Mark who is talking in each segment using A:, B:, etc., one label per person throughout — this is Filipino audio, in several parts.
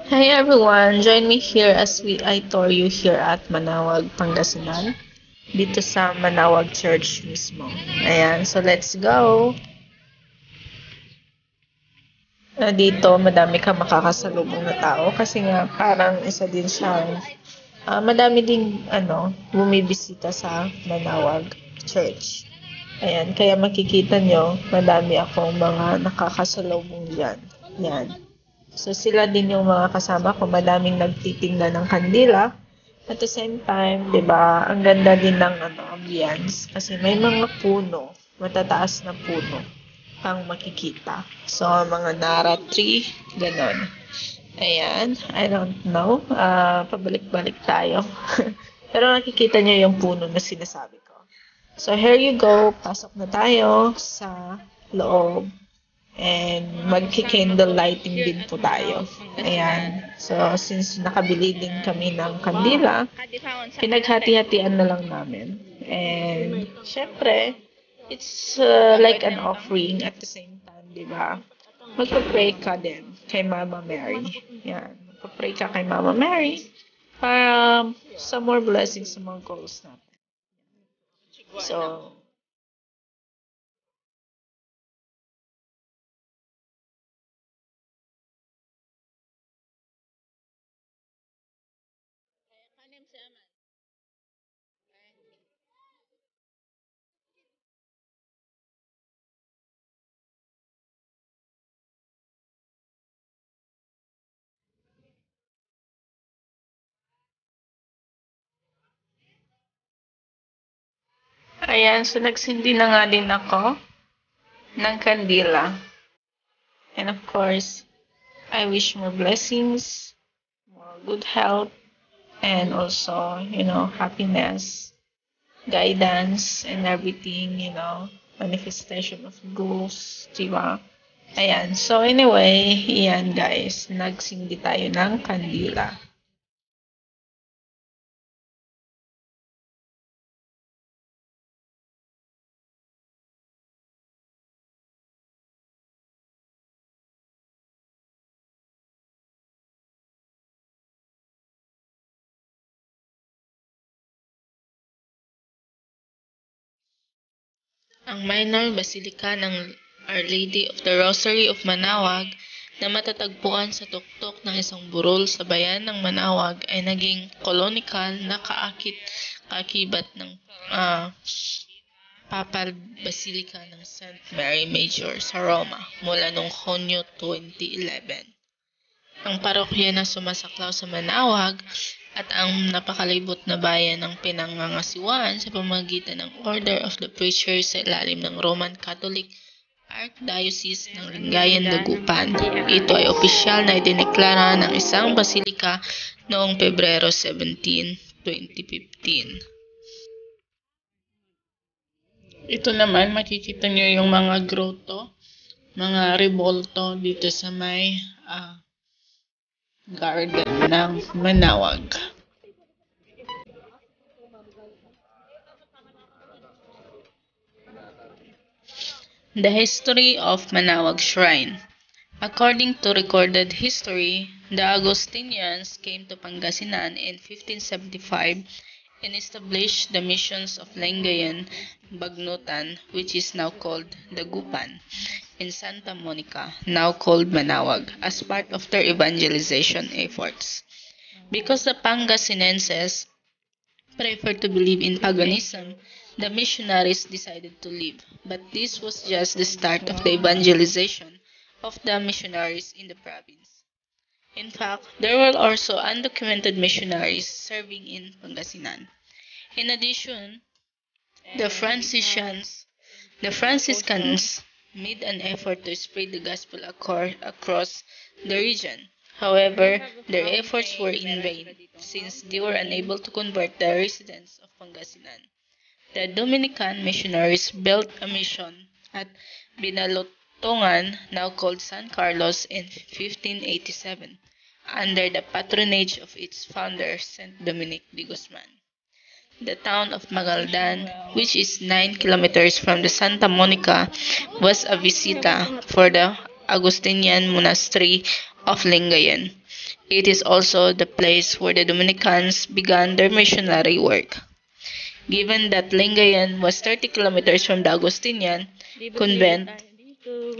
A: Hi everyone! Join me here as I tour you here at Manawag, Pangasinan. Dito sa Manawag Church mismo. Ayan, so let's go! Dito, madami kang makakasalubong na tao kasi nga parang isa din siyang madami ding bumibisita sa Manawag Church. Ayan, kaya makikita nyo, madami akong mga nakakasalubong dyan. Yan. So, sila din yung mga kasama ko. Madaming nagtitinda ng kandila. At the same time, di ba, ang ganda din ng ambience. Kasi may mga puno, matataas na puno kang makikita. So, mga nara tree, ganon. Ayan, I don't know. Pabalik-balik tayo. Pero nakikita nyo yung puno na sinasabi ko. So, here you go. Pasok na tayo sa loob. And magki-candle lighting din po tayo. Ayan. So, since nakabili din kami ng kandila, pinaghati-hatian na lang namin. And, syempre, it's like an offering at the same time, di ba? Magpa-pray ka din kay Mama Mary. Yan. Magpa-pray ka kay Mama Mary para sa more blessings sa mga goals natin. So, ayan. So, nagsindi na nga din ako ng kandila. And of course, I wish more blessings, more good health, and also, happiness, guidance, and everything, manifestation of goals, diba? Ayan. So, anyway, yan guys, nagsindi tayo ng kandila. Ang minor basilica ng Our Lady of the Rosary of Manawag na matatagpuan sa tuktok ng isang burol sa bayan ng Manawag ay naging kolonikal na kaakibat ng Papal Basilica ng St. Mary Major sa Roma mula noong Hunyo 2011. Ang parokya na sumasaklaw sa Manawag at ang napakalibot na bayan ng pinangangasiwaan sa pamamagitan ng Order of the Preachers sa ilalim ng Roman Catholic Archdiocese ng Lingayen, Dagupan. Ito ay opisyal na idineklara ng isang basilika noong Pebrero 17, 2015. Ito naman, makikita nyo yung mga grotto, mga rebolto dito sa may garden ng Manawag. The history of Manawag Shrine. According to recorded history, the Augustinians came to Pangasinan in 1575 and established the missions of Lingayen, Bagnutan, which is now called Dagupan, in Santa Monica, now called Manawag, as part of their evangelization efforts. Because the Pangasinenses preferred to believe in paganism, the missionaries decided to leave, but this was just the start of the evangelization of the missionaries in the province. In fact, there were also undocumented missionaries serving in Pangasinan. In addition, the Franciscans made an effort to spread the gospel across the region. However, their efforts were in vain, since they were unable to convert the residents of Pangasinan. The Dominican missionaries built a mission at Binalotongan, now called San Carlos, in 1587, under the patronage of its founder, Saint Dominic de Guzman. The town of Magaldan, which is 9 kilometers from the Santa Monica, was a visita for the Augustinian monastery of Lingayen. It is also the place where the Dominicans began their missionary work. Given that Lingayen was 30 kilometers from the Augustinian convent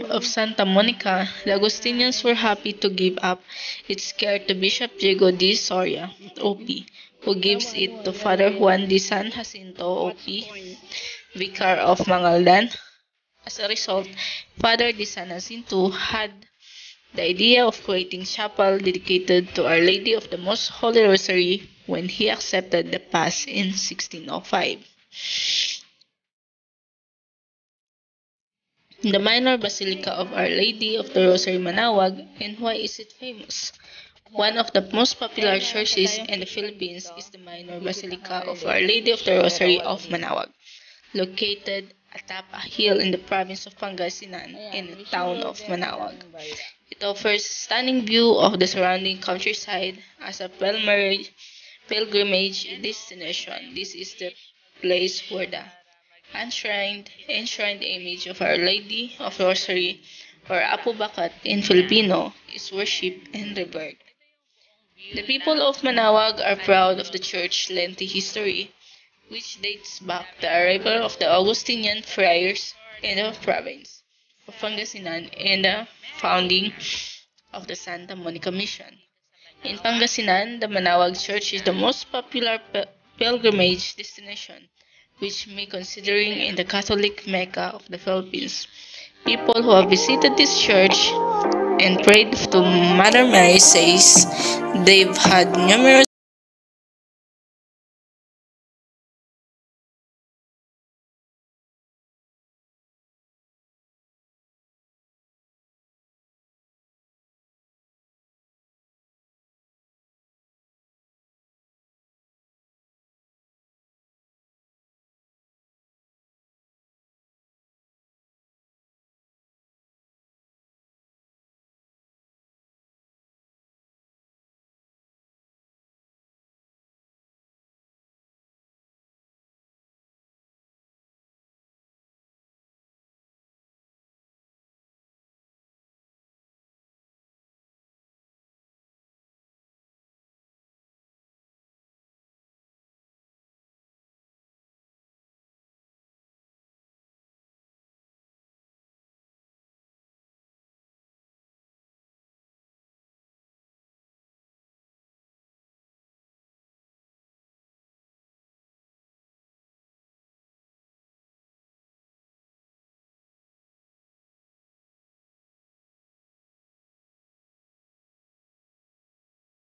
A: of Santa Monica, the Augustinians were happy to give up its care to Bishop Diego de Soria, OP, who gives it to Father Juan de San Jacinto, OP, Vicar of Mangaldan. As a result, Father de San Jacinto had the idea of creating chapel dedicated to Our Lady of the Most Holy Rosary when he accepted the pass in 1605. The minor basilica of Our Lady of the Rosary Manaoag. And why is it famous? One of the most popular churches in the Philippines is the minor basilica of Our Lady of the Rosary of Manaoag, located atop a hill in the province of Pangasinan in the town of Manaoag. It offers a stunning view of the surrounding countryside as a pilgrimage destination. This is the place where the enshrined image of Our Lady of Rosary, or Apo Bakat in Filipino, is worshipped and revered. The people of Manaoag are proud of the church's lengthy history, which dates back to the arrival of the Augustinian friars in the province of Pangasinan and the founding of the Santa Monica Mission. In Pangasinan, the Manaoag Church is the most popular pilgrimage destination, which may considering in the Catholic Mecca of the Philippines. People who have visited this church and prayed to Mother Mary says they've had numerous